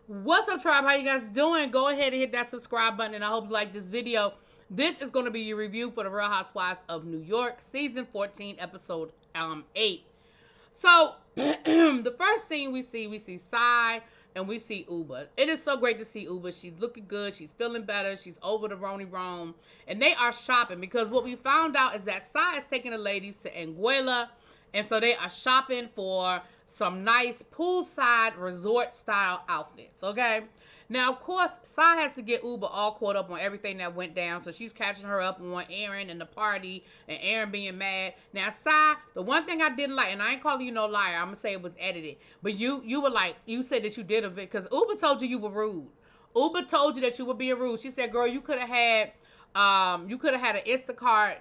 What's up, tribe? How you guys doing? Go ahead and hit that subscribe button, and I hope you like this video. This is going to be your review for the Real Housewives of New York, season 14, episode 8. So, the first scene we see Sai and we see Uba. It is so great to see Uba. She's looking good. She's feeling better. She's over the Roni Rome. And they are shopping because what we found out is that Sai is taking the ladies to Anguilla. And so they are shopping for some nice poolside resort style outfits, okay? Now, of course, Sai has to get Uba all caught up on everything that went down. So she's catching her up on Aaron and the party and Aaron being mad. Now, Sai, the one thing I didn't like, and I ain't calling you no liar, I'm going to say it was edited. But you were like, you said that you did a bit because Uba told you were rude. Uba told you that you were being rude. She said, girl, you could have had an Instacart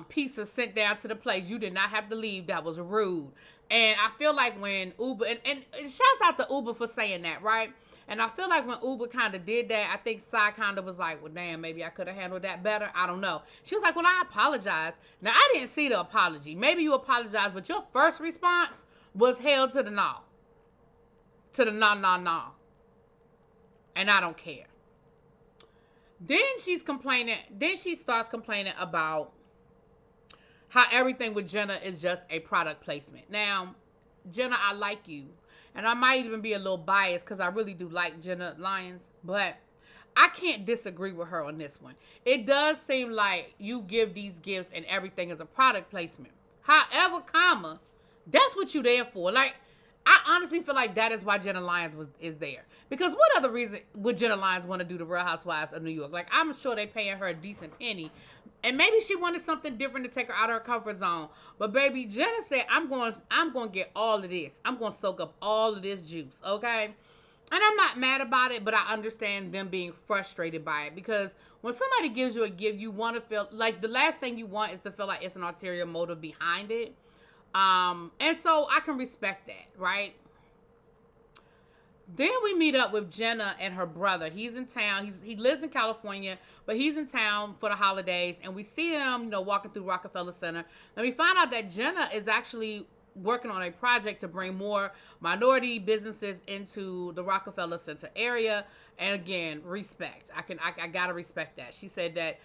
pizza sent down to the place. You did not have to leave. That was rude. And I feel like when Uba, and shouts out to Uba for saying that, right? And I feel like when Uba kind of did that, I think Sai kind of was like, well, damn, maybe I could have handled that better. I don't know. She was like, well, I apologize. Now, I didn't see the apology. Maybe you apologized, but your first response was hell to the no. To the no. And I don't care. Then she's complaining. Then she starts complaining about how everything with Jenna is just a product placement. Now, Jenna, I like you. And I might even be a little biased because I really do like Jenna Lyons. But I can't disagree with her on this one. It does seem like you give these gifts and everything as a product placement. However, that's what you're there for. Like, I honestly feel like that is why Jenna Lyons is there. Because what other reason would Jenna Lyons want to do the Real Housewives of New York? Like, I'm sure they paying her a decent penny. And maybe she wanted something different to take her out of her comfort zone. But baby, Jenna said, I'm going to get all of this. I'm going to soak up all of this juice, okay? And I'm not mad about it, but I understand them being frustrated by it. Because when somebody gives you a gift, you want to feel like the last thing you want is to feel like it's an ulterior motive behind it. And so I can respect that, right? Then we meet up with Jenna and her brother. He's in town. He lives in California, but he's in town for the holidays. And we see him, walking through Rockefeller Center. And we find out that Jenna is actually working on a project to bring more minority businesses into the Rockefeller Center area. And again, respect. I gotta respect that. She said that,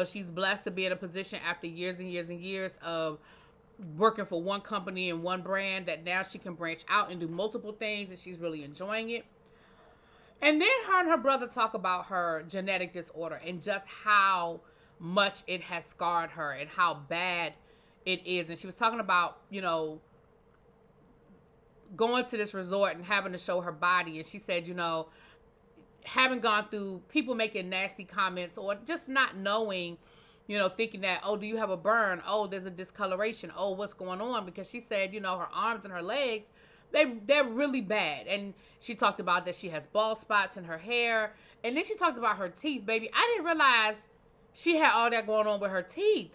she's blessed to be in a position after years and years and years of working for one company and one brand that now she can branch out and do multiple things, and she's really enjoying it. And then her and her brother talk about her genetic disorder and just how much it has scarred her and how bad it is. And she was talking about, going to this resort and having to show her body. And she said, having gone through people making nasty comments or just not knowing, thinking that, oh, do you have a burn? Oh, there's a discoloration. Oh, what's going on? Because she said, her arms and her legs, they're really bad. And she talked about that she has bald spots in her hair. And then she talked about her teeth, baby. I didn't realize she had all that going on with her teeth.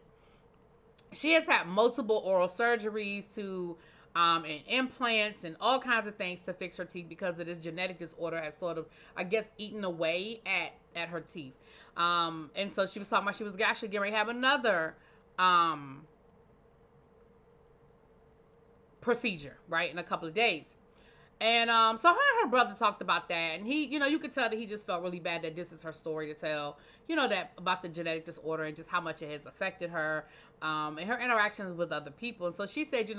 She has had multiple oral surgeries and implants and all kinds of things to fix her teeth because of this genetic disorder has sort of, I guess, eaten away at her teeth. And so she was talking about she was actually getting ready to have another procedure, right, in a couple of days. And so her and her brother talked about that, and he, you could tell that he just felt really bad that this is her story to tell, that about the genetic disorder and just how much it has affected her, and her interactions with other people. And so she said,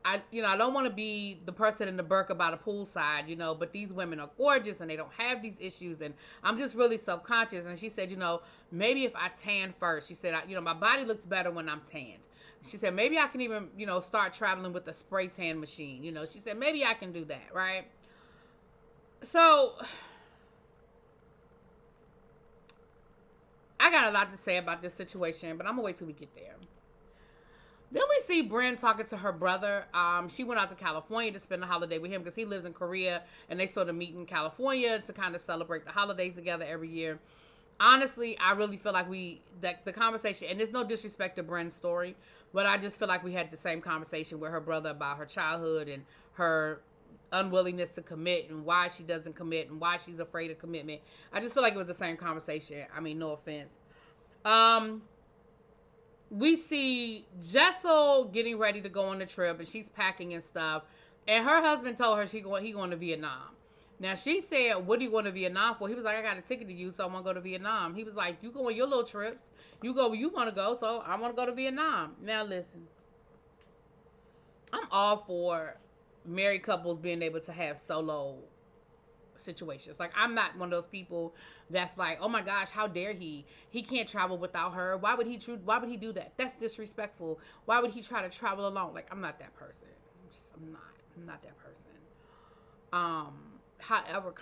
I don't want to be the person in the burqa by the poolside, but these women are gorgeous and they don't have these issues, and I'm just really self-conscious. And she said, maybe if I tan first, she said, my body looks better when I'm tanned. She said, maybe I can even, start traveling with a spray tan machine. She said, maybe I can do that, right? So I got a lot to say about this situation, but I'm going to wait till we get there. Then we see Brynn talking to her brother. She went out to California to spend the holiday with him because he lives in Korea, and they sort of meet in California to kind of celebrate the holidays together every year. Honestly, I really feel like the conversation, and there's no disrespect to Brynn's story, but I just feel like we had the same conversation with her brother about her childhood and her unwillingness to commit and why she doesn't commit and why she's afraid of commitment. I just feel like it was the same conversation. I mean, no offense. We see Jessel getting ready to go on the trip, and she's packing and stuff. And her husband told her he going to Vietnam. Now she said, "What do you go to Vietnam for?" He was like, "I got a ticket to you, so I want to go to Vietnam." He was like, "You go on your little trips. You go where you want to go, so I want to go to Vietnam." Now listen, I'm all for married couples being able to have solo situations. Like, I'm not one of those people that's like, "Oh my gosh, how dare he? He can't travel without her. Why would he do that? That's disrespectful. Why would he try to travel alone?" Like, I'm not that person. I'm not that person. However,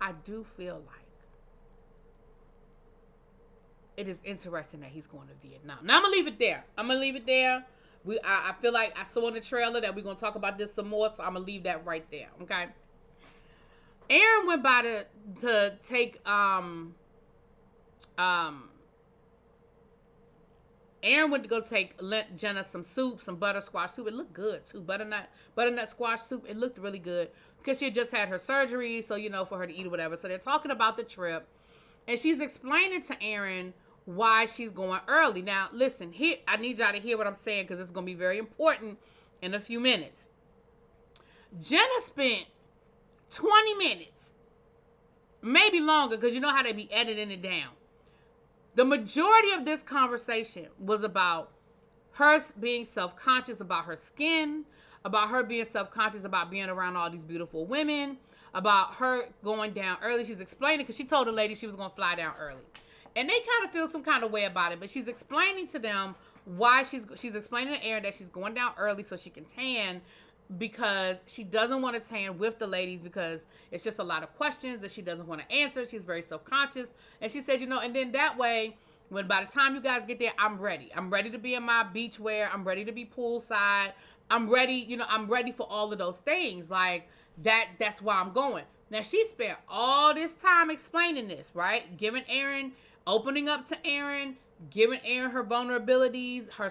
I do feel like it is interesting that he's going to Vietnam. Now I'm gonna leave it there. I feel like I saw in the trailer that we're gonna talk about this some more, so I'm gonna leave that right there. Okay. Aaron went by to take Aaron went to go take Jenna some soup, some buttersquash soup. It looked good too. Butternut squash soup. It looked really good because she had just had her surgery, so for her to eat or whatever. So they're talking about the trip, and she's explaining to Aaron why she's going early. Now, listen, here I need y'all to hear what I'm saying because it's gonna be very important in a few minutes. Jenna spent 20 minutes, maybe longer, because you know how they be editing it down. The majority of this conversation was about her being self-conscious about her skin, about her being self-conscious about being around all these beautiful women, about her going down early. She's explaining because she told the lady she was going to fly down early. And they kind of feel some kind of way about it, but she's explaining to them why she's explaining to Aaron that she's going down early so she can tan, because she doesn't want to tan with the ladies because it's just a lot of questions that she doesn't want to answer. She's very self-conscious. And she said, and then that way, when by the time you guys get there, I'm ready. I'm ready to be in my beach wear. I'm ready to be poolside. I'm ready, I'm ready for all of those things. Like, that's why I'm going. Now, she spent all this time explaining this, right? Opening up to Aaron, giving Aaron her vulnerabilities, her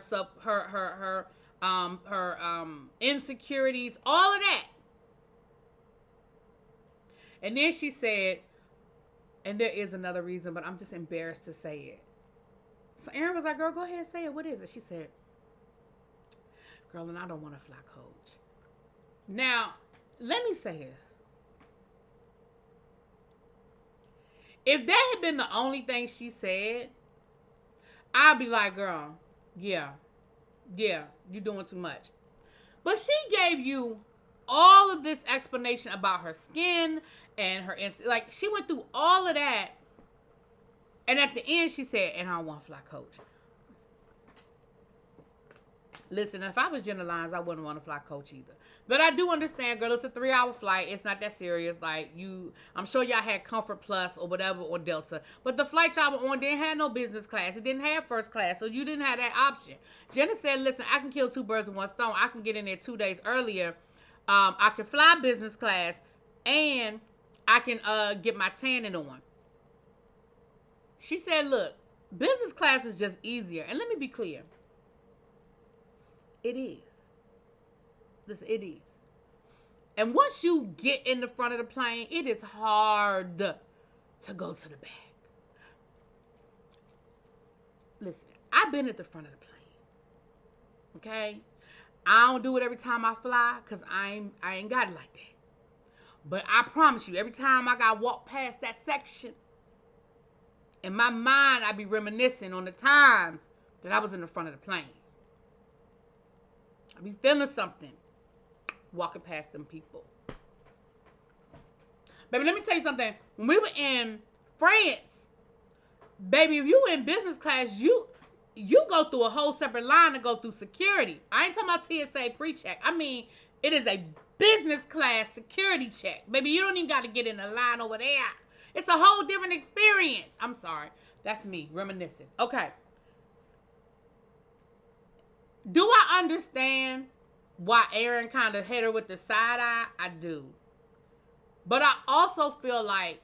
insecurities, all of that. And then she said, and there is another reason, but I'm just embarrassed to say it. So Aaron was like, "Girl, go ahead and say it. What is it?" She said, "Girl, and I don't want to fly coach." Now, let me say this. If that had been the only thing she said, I'd be like, "Girl, yeah, you're doing too much." But she gave you all of this explanation about her skin and her, like, she went through all of that. And at the end, she said, "And I don't want to fly coach." Listen, if I was Jenna Lyons, I wouldn't want to fly coach either. But I do understand, girl, it's a 3-hour flight. It's not that serious. Like, I'm sure y'all had Comfort Plus or whatever, or Delta. But the flight y'all were on didn't have no business class. It didn't have first class, so you didn't have that option. Jenna said, "Listen, I can kill 2 birds with 1 stone. I can get in there 2 days earlier. I can fly business class, and I can get my tanning on." She said, "Look, business class is just easier." And let me be clear. It is. Listen, it is. And once you get in the front of the plane, it is hard to go to the back. Listen, I've been at the front of the plane. Okay? I don't do it every time I fly because I ain't got it like that. But I promise you, every time I got to walk past that section, in my mind, I be reminiscing on the times that I was in the front of the plane. I be feeling something walking past them people. Baby, let me tell you something. When we were in France, baby, if you were in business class, you go through a whole separate line to go through security. I ain't talking about TSA pre-check. I mean, it is a business class security check. Baby, you don't even got to get in a line over there. It's a whole different experience. I'm sorry. That's me reminiscing. Okay. Do I understand why Aaron kind of hit her with the side eye? I do. But I also feel like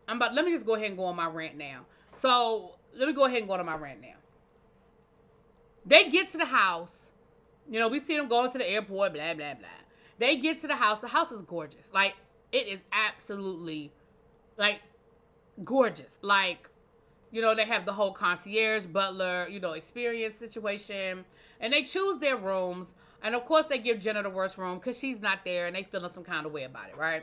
let me just go ahead and go on my rant now. So let me go ahead and go on my rant now. They get to the house. We see them going to the airport, blah, blah, blah. They get to the house. The house is gorgeous. Like, it is absolutely, like, gorgeous. Like, You know, they have the whole concierge, butler, experience situation. And they choose their rooms. And of course, they give Jenna the worst room because she's not there and they feeling some kind of way about it, right?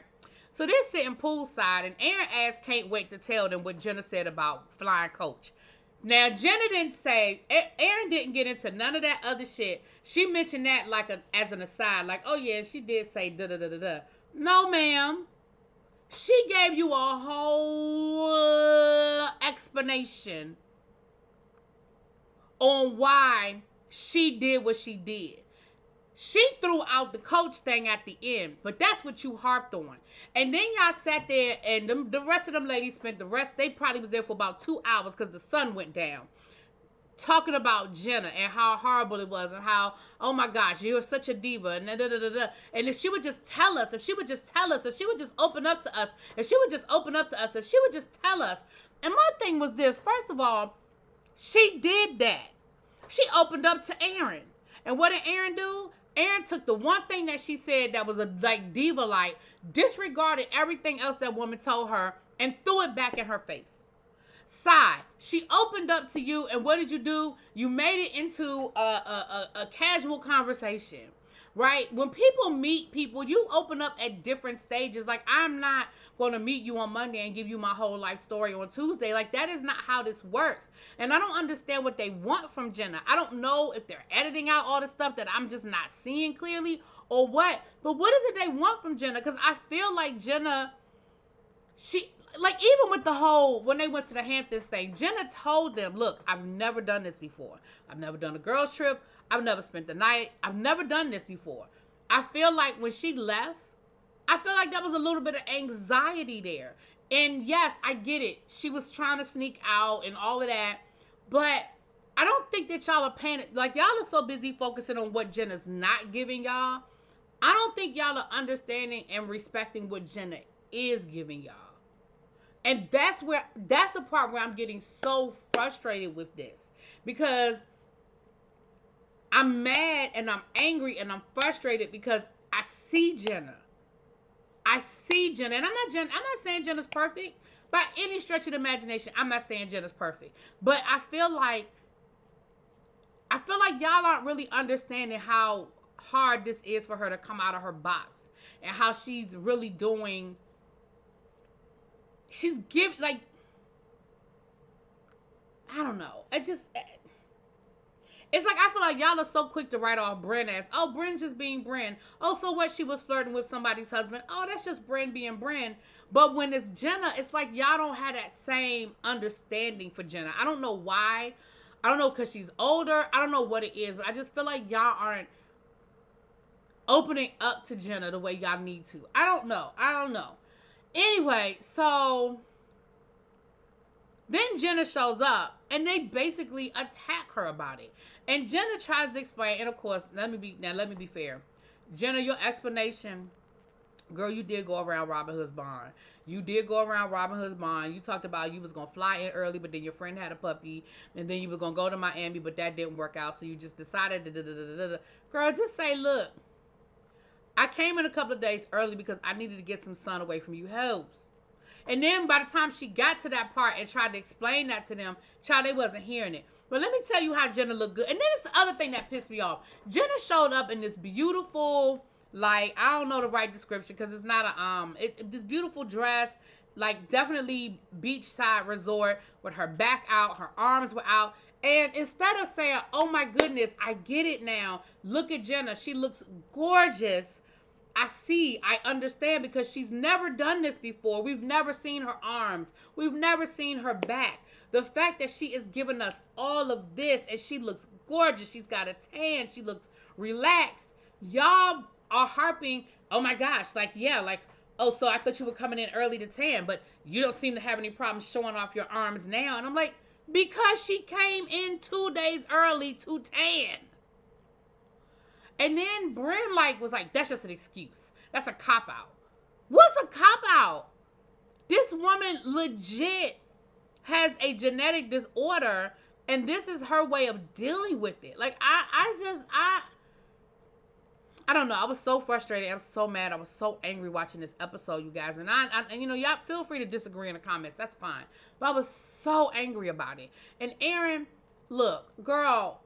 So they're sitting poolside, and Aaron asks can't wait to tell them what Jenna said about flying coach. Now, Jenna didn't say, Aaron didn't get into none of that other shit. She mentioned that like as an aside, like, oh yeah, she did say da da da da da. No, ma'am. She gave you a whole explanation on why she did what she did. She threw out the coach thing at the end, but that's what you harped on. And then y'all sat there, and the rest of them ladies spent they probably was there for about 2 hours because the sun went down, talking about Jenna and how horrible it was and how, oh my gosh, you're such a diva, and da da da da. And if she would just tell us, if she would just open up to us, if she would just tell us. And my thing was this: first of all, she did that. She opened up to Aaron, and what did Aaron do? Aaron took the one thing that she said that was like diva-like, disregarded everything else that woman told her, and threw it back in her face. Sigh. She opened up to you, and what did you do? You made it into a casual conversation, right? When people meet people, you open up at different stages. Like, I'm not going to meet you on Monday and give you my whole life story on Tuesday. Like, that is not how this works. And I don't understand what they want from Jenna. I don't know if they're editing out all the stuff that I'm just not seeing clearly or what. But what is it they want from Jenna? Because I feel like Jenna, like, even with the whole, when they went to the Hamptons thing, Jenna told them, look, I've never done this before. I've never done a girls trip. I've never spent the night. I've never done this before. I feel like when she left, I feel like there was a little bit of anxiety there. And yes, I get it. She was trying to sneak out and all of that. But I don't think that y'all are paying it. Like, y'all are so busy focusing on what Jenna's not giving y'all. I don't think y'all are understanding and respecting what Jenna is giving y'all. And that's the part where I'm getting so frustrated with this. Because I'm mad and I'm angry and I'm frustrated because I see Jenna. And I'm not saying Jenna's perfect by any stretch of the imagination. I'm not saying Jenna's perfect. But I feel like y'all aren't really understanding how hard this is for her to come out of her box. And how she's really doing. She's giving, like, I don't know. It's like I feel like y'all are so quick to write off Brynn as, oh, Brynn's just being Brynn. Oh, so what? She was flirting with somebody's husband. Oh, that's just Brynn being Brynn. But when it's Jenna, it's like y'all don't have that same understanding for Jenna. I don't know why. I don't know because she's older. I don't know what it is. But I just feel like y'all aren't opening up to Jenna the way y'all need to. I don't know. Anyway, so then Jenna shows up and they basically attack her about it. And Jenna tries to explain, and of course, let me be fair. Jenna, your explanation, girl, you did go around Robin Hood's barn. You talked about you was going to fly in early, but then your friend had a puppy, and then you were going to go to Miami, but that didn't work out, so you just decided to Girl, just say, look, I came in a couple of days early because I needed to get some sun away from you hoes. And then by the time she got to that part and tried to explain that to them, child, they wasn't hearing it. But let me tell you how Jenna looked good. And then it's the other thing that pissed me off. Jenna showed up in this beautiful, like, I don't know the right description because it's not this beautiful dress, like definitely beachside resort with her back out, her arms were out. And instead of saying, oh my goodness, I get it now. Look at Jenna. She looks gorgeous. I understand because she's never done this before. We've never seen her arms. We've never seen her back. The fact that she is giving us all of this and she looks gorgeous. She's got a tan. She looks relaxed. Y'all are harping, oh my gosh, like, yeah, like, oh, so I thought you were coming in early to tan, but you don't seem to have any problems showing off your arms now. And I'm like, because she came in 2 days early to tan. And then Brynn was like, that's just an excuse. That's a cop-out. What's a cop-out? This woman legit has a genetic disorder, and this is her way of dealing with it. Like, I don't know. I was so frustrated. I was so mad. I was so angry watching this episode, you guys. And and you know, y'all feel free to disagree in the comments. That's fine. But I was so angry about it. And Erin, look, girl,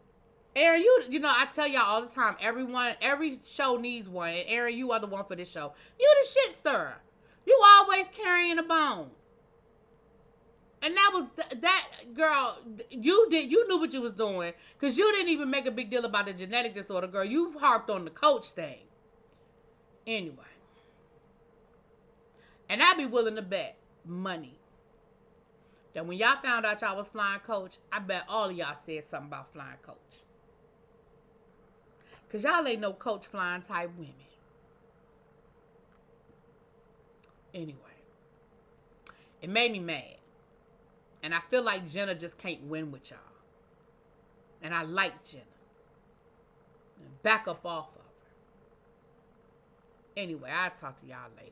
Erin, you know, I tell y'all all the time, every show needs one. And Erin, you are the one for this show. You the shit stirrer. You always carrying a bone. And that was that girl. You knew what you was doing, because you didn't even make a big deal about the genetic disorder, girl. You harped on the coach thing. Anyway, and I'd be willing to bet money that when y'all found out y'all was flying coach, I bet all of y'all said something about flying coach, because y'all ain't no coach flying type women. Anyway, it made me mad. And I feel like Jenna just can't win with y'all. And I like Jenna. Back up off of her. Anyway, I'll talk to y'all later.